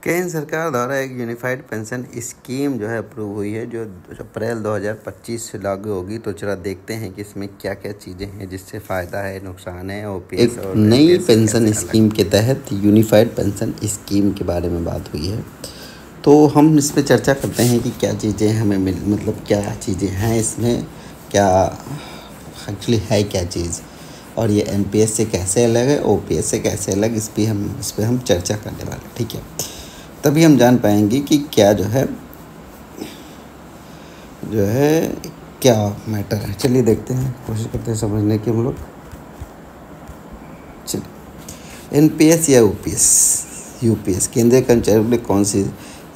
केंद्र सरकार द्वारा एक यूनिफाइड पेंशन स्कीम जो है अप्रूव हुई है, जो अप्रैल 2025 से लागू होगी। तो चला देखते हैं कि इसमें क्या क्या चीज़ें हैं जिससे फ़ायदा है, नुकसान है। ओपीएस और नई पेंशन स्कीम के तहत यूनिफाइड पेंशन स्कीम के बारे में बात हुई है, तो हम इस पर चर्चा करते हैं कि क्या चीज़ें हमें मतलब क्या चीज़ें हैं इसमें, क्या एक्चुअली है क्या चीज़, और ये एनपीएस से कैसे अलग है, ओपीएस से कैसे अलग, इस पर हम चर्चा करने वाले हैं। ठीक है, तभी हम जान पाएंगे कि क्या जो है क्या मैटर है। चलिए देखते हैं, कोशिश करते हैं समझने की हम लोग। चलिए, एनपीएस या यूपीएस केंद्रीय कर्मचारियों के लिए कौन सी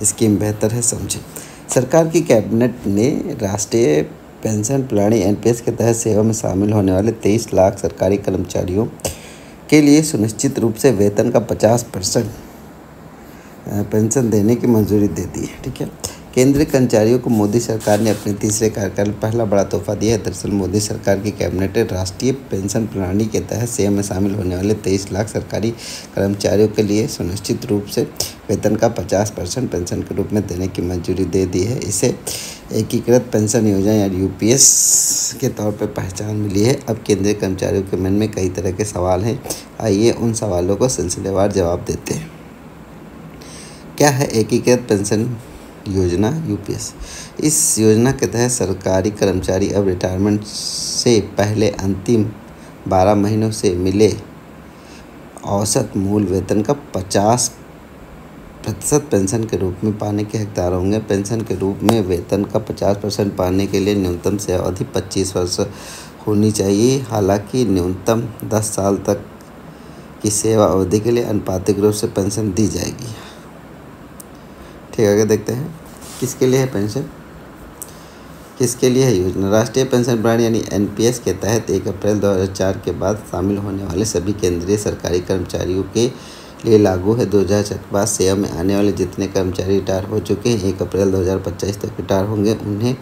स्कीम बेहतर है, समझे। सरकार की कैबिनेट ने राष्ट्रीय पेंशन प्रणाली एनपीएस के तहत सेवा में शामिल होने वाले 23 लाख सरकारी कर्मचारियों के लिए सुनिश्चित रूप से वेतन का 50% पेंशन देने की मंजूरी दे दी है। ठीक है, केंद्रीय कर्मचारियों को मोदी सरकार ने अपने तीसरे कार्यकाल में पहला बड़ा तोहफा दिया है। दरअसल मोदी सरकार की कैबिनेट ने राष्ट्रीय पेंशन प्रणाली के तहत सेवा में शामिल होने वाले 23 लाख सरकारी कर्मचारियों के लिए सुनिश्चित रूप से वेतन का 50% पेंशन के रूप में देने की मंजूरी दे दी है। इसे एकीकृत पेंशन योजना या यूपीएस के तौर पर पहचान मिली है। अब केंद्रीय कर्मचारियों के मन में कई तरह के सवाल हैं, आइए उन सवालों को सिलसिलेवार जवाब देते हैं। क्या है एकीकृत पेंशन योजना यूपीएस? इस योजना के तहत सरकारी कर्मचारी अब रिटायरमेंट से पहले अंतिम 12 महीनों से मिले औसत मूल वेतन का 50% पेंशन के रूप में पाने के हकदार होंगे। पेंशन के रूप में वेतन का 50% पाने के लिए न्यूनतम सेवा अवधि 25 वर्ष होनी चाहिए। हालांकि न्यूनतम 10 साल तक की सेवा अवधि के लिए आनुपातिक रूप से पेंशन दी जाएगी। ठीक है, आगे देखते हैं किसके लिए है पेंशन, किसके लिए है योजना। राष्ट्रीय पेंशन प्रणाली यानी एनपीएस के तहत 1 अप्रैल 2004 के बाद शामिल होने वाले सभी केंद्रीय सरकारी कर्मचारियों के लिए लागू है। 2004 के बाद सेवा में आने वाले जितने कर्मचारी रिटायर हो चुके हैं 1 अप्रैल 2025 तक रिटायर होंगे, उन्हें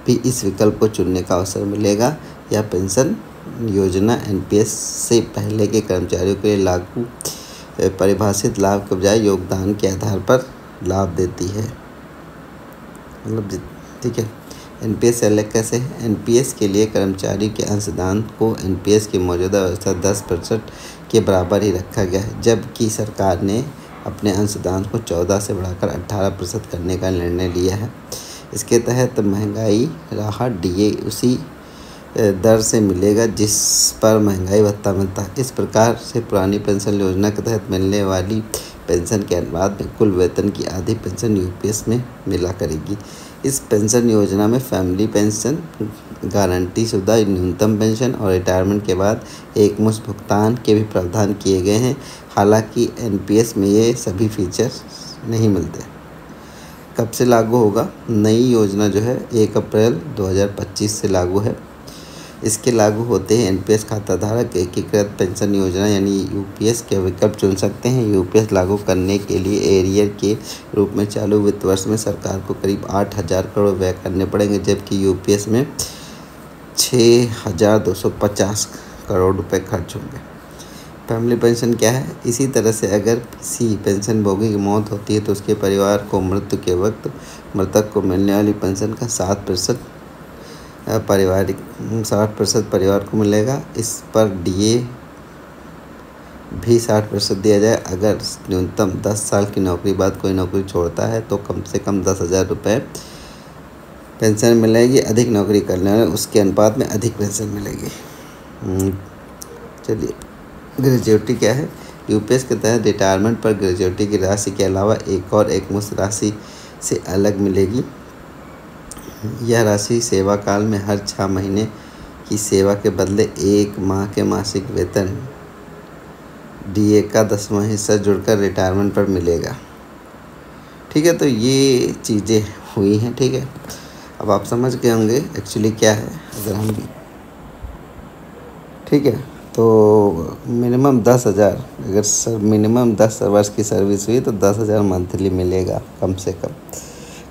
भी इस विकल्प को चुनने का अवसर मिलेगा। यह पेंशन योजना एनपीएस से पहले के कर्मचारियों के लिए लागू परिभाषित लाभ के बजाय योगदान के आधार पर लाभ देती है, मतलब ठीक है। एनपीएस से अलग कैसे है? एनपीएस के लिए कर्मचारी के अंशदान को एनपीएस की मौजूदा व्यवस्था 10% के बराबर ही रखा गया है, जबकि सरकार ने अपने अंशदान को 14 से बढ़ाकर 18% करने का निर्णय लिया है। इसके तहत महंगाई राहत डीए उसी दर से मिलेगा जिस पर महंगाई भत्ता मिलता है। इस प्रकार से पुरानी पेंशन योजना के तहत मिलने वाली पेंशन के अनुपात में कुल वेतन की आधी पेंशन यूपीएस में मिला करेगी। इस पेंशन योजना में फैमिली पेंशन, गारंटी शुदा न्यूनतम पेंशन और रिटायरमेंट के बाद एकमुश्त भुगतान के भी प्रावधान किए गए हैं। हालांकि एनपीएस में ये सभी फीचर्स नहीं मिलते। कब से लागू होगा? नई योजना जो है 1 अप्रैल 2025 से लागू है। इसके लागू होते हैं एनपीएस खाता धारक एकीकृत पेंशन योजना यानी यूपीएस के विकल्प चुन सकते हैं। यूपीएस लागू करने के लिए एरियर के रूप में चालू वित्त वर्ष में सरकार को करीब 8,000 करोड़ व्यय करने पड़ेंगे, जबकि यूपीएस में 6,250 करोड़ रुपए खर्च होंगे। फैमिली पेंशन क्या है? इसी तरह से अगर किसी पेंशनभोगी की मौत होती है तो उसके परिवार को मृत्यु के वक्त मृतक को मिलने वाली पेंशन का 60% परिवार को मिलेगा। इस पर डीए भी 60% दिया जाए। अगर न्यूनतम 10 साल की नौकरी बाद कोई नौकरी छोड़ता है तो कम से कम 10,000 रुपये पेंशन मिलेगी। अधिक नौकरी करने वाले उसके अनुपात में अधिक पेंशन मिलेगी। चलिए, ग्रेजुएटी क्या है? यूपीएस के तहत रिटायरमेंट पर ग्रेजुएटी की राशि के अलावा एक मुश्त राशि से अलग मिलेगी। यह राशि सेवा काल में हर 6 महीने की सेवा के बदले 1 माह के मासिक वेतन डीए का 10वां हिस्सा जुड़कर रिटायरमेंट पर मिलेगा। ठीक है, तो ये चीज़ें हुई हैं। ठीक है, अब आप समझ गए होंगे एक्चुअली क्या है। अगर हम भी ठीक है, तो मिनिमम 10,000, अगर मिनिमम 10 वर्ष की सर्विस हुई तो 10,000 मंथली मिलेगा कम से कम।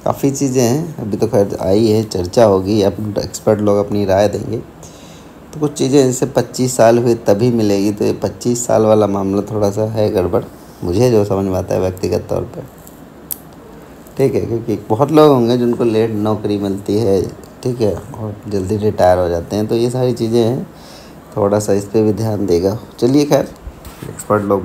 काफ़ी चीज़ें हैं, अभी तो खैर आई है, चर्चा होगी, अब एक्सपर्ट लोग अपनी राय देंगे। तो कुछ चीज़ें जैसे 25 साल हुए तभी मिलेगी, तो ये 25 साल वाला मामला थोड़ा सा है गड़बड़, मुझे जो समझ में आता है व्यक्तिगत तौर पे। ठीक है, क्योंकि बहुत लोग होंगे जिनको लेट नौकरी मिलती है, ठीक है, और जल्दी रिटायर हो जाते हैं, तो ये सारी चीज़ें हैं, थोड़ा सा इस पे भी ध्यान देगा। चलिए खैर, एक्सपर्ट लोग